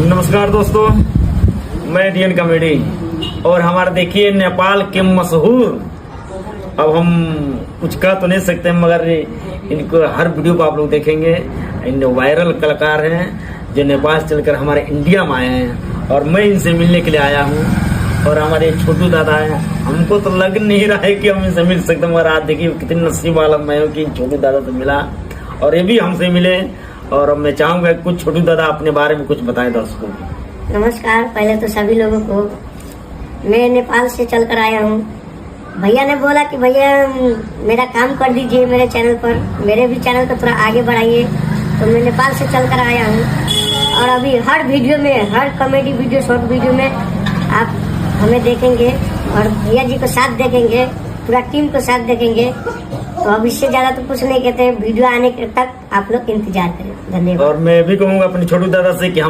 नमस्कार दोस्तों, मैं डीएन कॉमेडी और हमारा देखिए नेपाल के मशहूर, अब हम कुछ कह तो नहीं सकते मगर इनको हर वीडियो को आप लोग देखेंगे। इन वायरल कलाकार हैं जो नेपाल से चलकर हमारे इंडिया में आए हैं और मैं इनसे मिलने के लिए आया हूँ। और हमारे छोटू दादा हैं, हमको तो लग नहीं रहा है कि हम इनसे मिल सकते मगर आज देखिए कितनी नसीब वाला मैं हूँ कि छोटू दादा से मिला और ये भी हमसे मिले। और अब मैं चाहूंगा कुछ छोटू दादा अपने बारे में कुछ बताएं दर्शकों को। नमस्कार। पहले तो सभी लोगों को, मैं नेपाल से चल कर आया हूँ। भैया ने बोला कि भैया मेरा काम कर दीजिए मेरे चैनल पर, मेरे भी चैनल को थोड़ा आगे बढ़ाइए, तो मैं नेपाल से चल कर आया हूँ। और अभी हर वीडियो में, हर कॉमेडी वीडियो, शॉर्ट वीडियो में आप हमें देखेंगे और भैया जी को साथ देखेंगे, पूरा टीम को साथ देखेंगे। तो अब इससे ज्यादा तो कुछ नहीं कहते हैं, वीडियो आने के तक आप लोग इंतजार करें। धन्यवाद। और मैं भी कहूँगा अपने छोटू दादा से कि हम